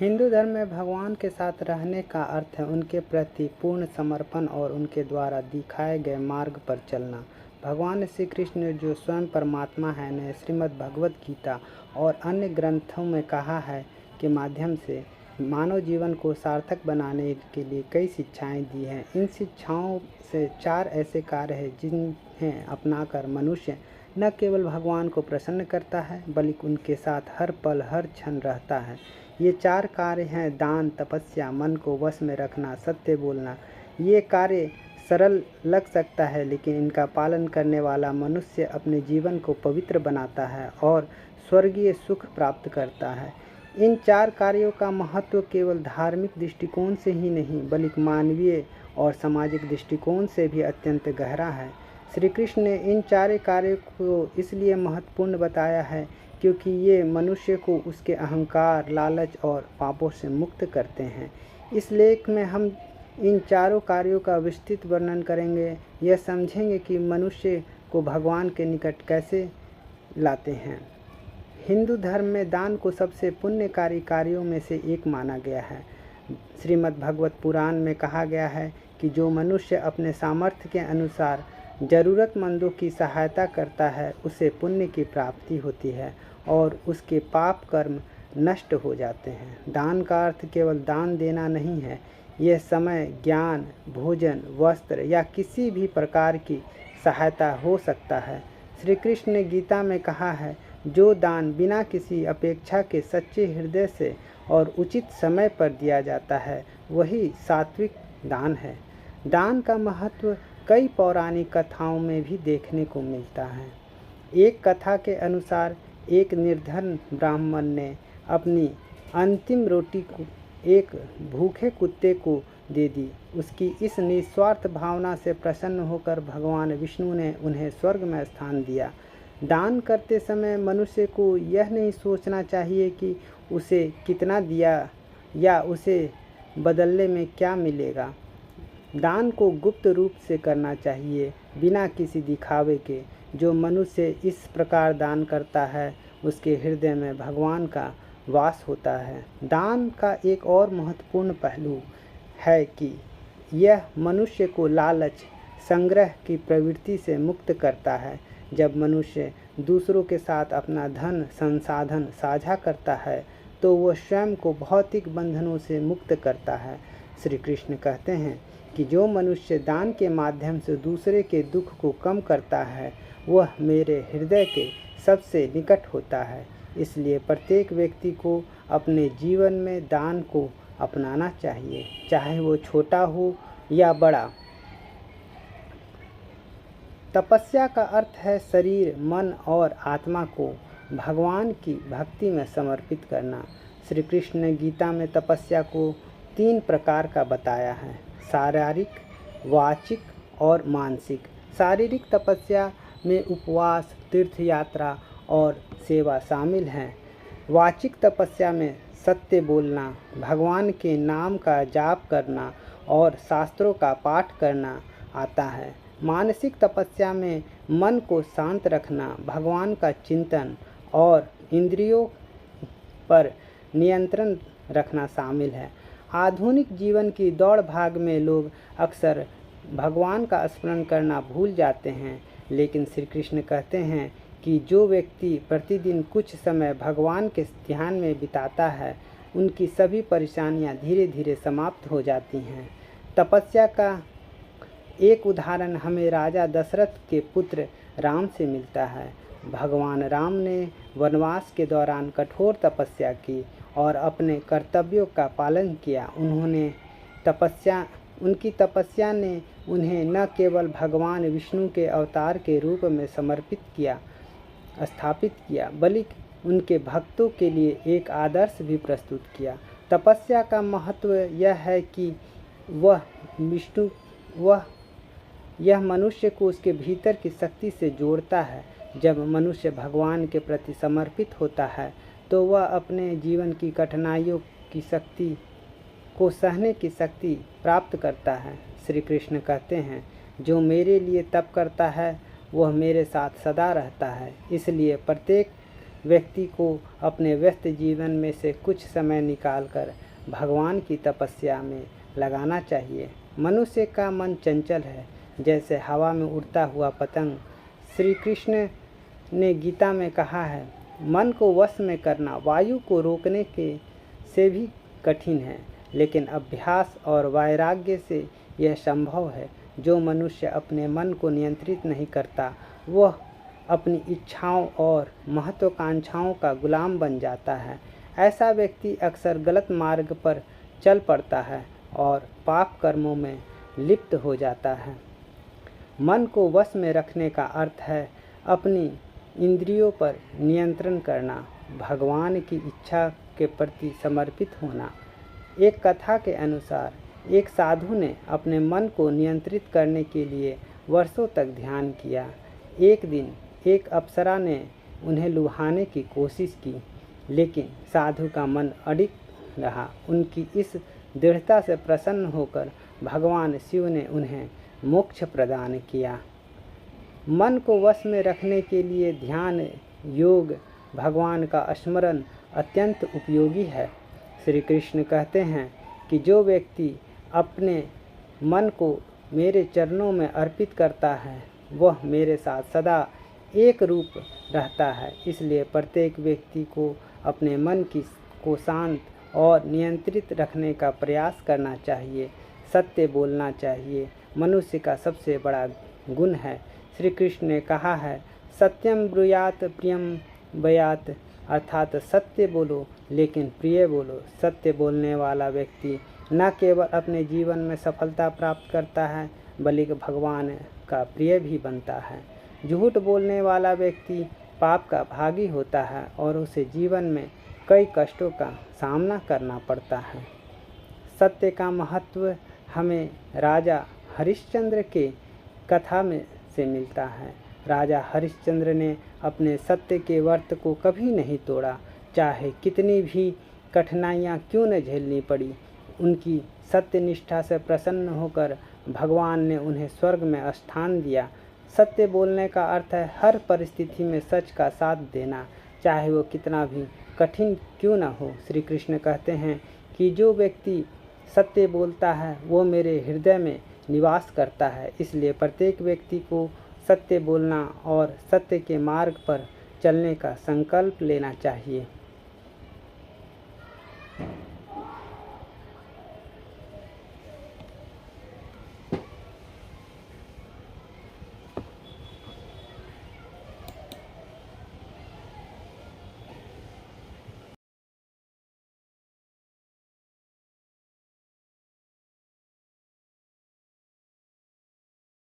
हिंदू धर्म में भगवान के साथ रहने का अर्थ है उनके प्रति पूर्ण समर्पण और उनके द्वारा दिखाए गए मार्ग पर चलना। भगवान श्री कृष्ण जो स्वयं परमात्मा है ने श्रीमद् भगवत गीता और अन्य ग्रंथों में कहा है के माध्यम से मानव जीवन को सार्थक बनाने के लिए कई शिक्षाएं दी हैं। इन शिक्षाओं से 4 ऐसे कार्य हैं जिन्हें अपनाकर मनुष्य न केवल भगवान को प्रसन्न करता है बल्कि उनके साथ हर पल हर क्षण रहता है। ये 4 कार्य हैं दान, तपस्या, मन को वश में रखना, सत्य बोलना। ये कार्य सरल लग सकता है लेकिन इनका पालन करने वाला मनुष्य अपने जीवन को पवित्र बनाता है और स्वर्गीय सुख प्राप्त करता है। इन 4 कार्यों का महत्व केवल धार्मिक दृष्टिकोण से ही नहीं बल्कि मानवीय और सामाजिक दृष्टिकोण से भी अत्यंत गहरा है। श्री कृष्ण ने इन 4 कार्यों को इसलिए महत्वपूर्ण बताया है क्योंकि ये मनुष्य को उसके अहंकार, लालच और पापों से मुक्त करते हैं। इस लेख में हम इन 4 कार्यों का विस्तृत वर्णन करेंगे। यह समझेंगे कि मनुष्य को भगवान के निकट कैसे लाते हैं। हिंदू धर्म में दान को सबसे पुण्यकारी कार्यों में से एक माना गया है। श्रीमद् भगवत पुराण में कहा गया है कि जो मनुष्य अपने सामर्थ्य के अनुसार ज़रूरतमंदों की सहायता करता है उसे पुण्य की प्राप्ति होती है और उसके पाप कर्म नष्ट हो जाते हैं। दान का अर्थ केवल दान देना नहीं है, यह समय, ज्ञान, भोजन, वस्त्र या किसी भी प्रकार की सहायता हो सकता है। श्री कृष्ण ने गीता में कहा है, जो दान बिना किसी अपेक्षा के सच्चे हृदय से और उचित समय पर दिया जाता है वही सात्विक दान है। दान का महत्व कई पौराणिक कथाओं में भी देखने को मिलता है। एक कथा के अनुसार एक निर्धन ब्राह्मण ने अपनी अंतिम रोटी को एक भूखे कुत्ते को दे दी। उसकी इस निस्वार्थ भावना से प्रसन्न होकर भगवान विष्णु ने उन्हें स्वर्ग में स्थान दिया। दान करते समय मनुष्य को यह नहीं सोचना चाहिए कि उसे कितना दिया या उसे बदले में क्या मिलेगा। दान को गुप्त रूप से करना चाहिए, बिना किसी दिखावे के। जो मनुष्य इस प्रकार दान करता है उसके हृदय में भगवान का वास होता है। दान का एक और महत्वपूर्ण पहलू है कि यह मनुष्य को लालच, संग्रह की प्रवृत्ति से मुक्त करता है। जब मनुष्य दूसरों के साथ अपना धन संसाधन साझा करता है तो वह स्वयं को भौतिक बंधनों से मुक्त करता है। श्री कृष्ण कहते हैं कि जो मनुष्य दान के माध्यम से दूसरे के दुख को कम करता है वह मेरे हृदय के सबसे निकट होता है। इसलिए प्रत्येक व्यक्ति को अपने जीवन में दान को अपनाना चाहिए, चाहे वो छोटा हो या बड़ा। तपस्या का अर्थ है शरीर, मन और आत्मा को भगवान की भक्ति में समर्पित करना। श्री कृष्ण ने गीता में तपस्या को 3 प्रकार का बताया है, शारीरिक, वाचिक और मानसिक। शारीरिक तपस्या में उपवास, तीर्थ यात्रा और सेवा शामिल हैं। वाचिक तपस्या में सत्य बोलना, भगवान के नाम का जाप करना और शास्त्रों का पाठ करना आता है। मानसिक तपस्या में मन को शांत रखना, भगवान का चिंतन और इंद्रियों पर नियंत्रण रखना शामिल है। आधुनिक जीवन की दौड़ भाग में लोग अक्सर भगवान का स्मरण करना भूल जाते हैं, लेकिन श्री कृष्ण कहते हैं कि जो व्यक्ति प्रतिदिन कुछ समय भगवान के ध्यान में बिताता है उनकी सभी परेशानियां धीरे धीरे समाप्त हो जाती हैं। तपस्या का एक उदाहरण हमें राजा दशरथ के पुत्र राम से मिलता है। भगवान राम ने वनवास के दौरान कठोर तपस्या की और अपने कर्तव्यों का पालन किया। उनकी तपस्या ने उन्हें न केवल भगवान विष्णु के अवतार के रूप में स्थापित किया बल्कि उनके भक्तों के लिए एक आदर्श भी प्रस्तुत किया। तपस्या का महत्व यह है कि यह मनुष्य को उसके भीतर की शक्ति से जोड़ता है। जब मनुष्य भगवान के प्रति समर्पित होता है तो वह अपने जीवन की कठिनाइयों की शक्ति को सहने की शक्ति प्राप्त करता है। श्री कृष्ण कहते हैं, जो मेरे लिए तप करता है वह मेरे साथ सदा रहता है। इसलिए प्रत्येक व्यक्ति को अपने व्यस्त जीवन में से कुछ समय निकालकर भगवान की तपस्या में लगाना चाहिए। मनुष्य का मन चंचल है, जैसे हवा में उड़ता हुआ पतंग। श्री कृष्ण ने गीता में कहा है, मन को वश में करना वायु को रोकने के से भी कठिन है, लेकिन अभ्यास और वैराग्य से यह संभव है। जो मनुष्य अपने मन को नियंत्रित नहीं करता, वह अपनी इच्छाओं और महत्वाकांक्षाओं का गुलाम बन जाता है। ऐसा व्यक्ति अक्सर गलत मार्ग पर चल पड़ता है और पाप कर्मों में लिप्त हो जाता है। मन को वश में रखने का अर्थ है अपनी इंद्रियों पर नियंत्रण करना, भगवान की इच्छा के प्रति समर्पित होना। एक कथा के अनुसार एक साधु ने अपने मन को नियंत्रित करने के लिए वर्षों तक ध्यान किया। एक दिन एक अप्सरा ने उन्हें लुभाने की कोशिश की, लेकिन साधु का मन अडिग रहा। उनकी इस दृढ़ता से प्रसन्न होकर भगवान शिव ने उन्हें मोक्ष प्रदान किया। मन को वश में रखने के लिए ध्यान, योग, भगवान का स्मरण अत्यंत उपयोगी है। श्री कृष्ण कहते हैं कि जो व्यक्ति अपने मन को मेरे चरणों में अर्पित करता है, वह मेरे साथ सदा एक रूप रहता है। इसलिए प्रत्येक व्यक्ति को अपने मन को शांत और नियंत्रित रखने का प्रयास करना चाहिए। सत्य बोलना चाहिए मनुष्य का सबसे बड़ा गुण है। श्री कृष्ण ने कहा है, सत्यम ब्रूयात प्रियम बयात, अर्थात सत्य बोलो लेकिन प्रिय बोलो। सत्य बोलने वाला व्यक्ति न केवल अपने जीवन में सफलता प्राप्त करता है, बल्कि भगवान का प्रिय भी बनता है। झूठ बोलने वाला व्यक्ति पाप का भागी होता है और उसे जीवन में कई कष्टों का सामना करना पड़ता है। सत्य का महत्व हमें राजा हरिश्चंद्र के कथा में से मिलता है। राजा हरिश्चंद्र ने अपने सत्य के व्रत को कभी नहीं तोड़ा, चाहे कितनी भी कठिनाइयाँ क्यों न झेलनी पड़ी। उनकी सत्य निष्ठा से प्रसन्न होकर भगवान ने उन्हें स्वर्ग में स्थान दिया। सत्य बोलने का अर्थ है हर परिस्थिति में सच का साथ देना, चाहे वो कितना भी कठिन क्यों न हो। श्री कृष्ण कहते हैं कि जो व्यक्ति सत्य बोलता है वो मेरे हृदय में निवास करता है। इसलिए प्रत्येक व्यक्ति को सत्य बोलना और सत्य के मार्ग पर चलने का संकल्प लेना चाहिए।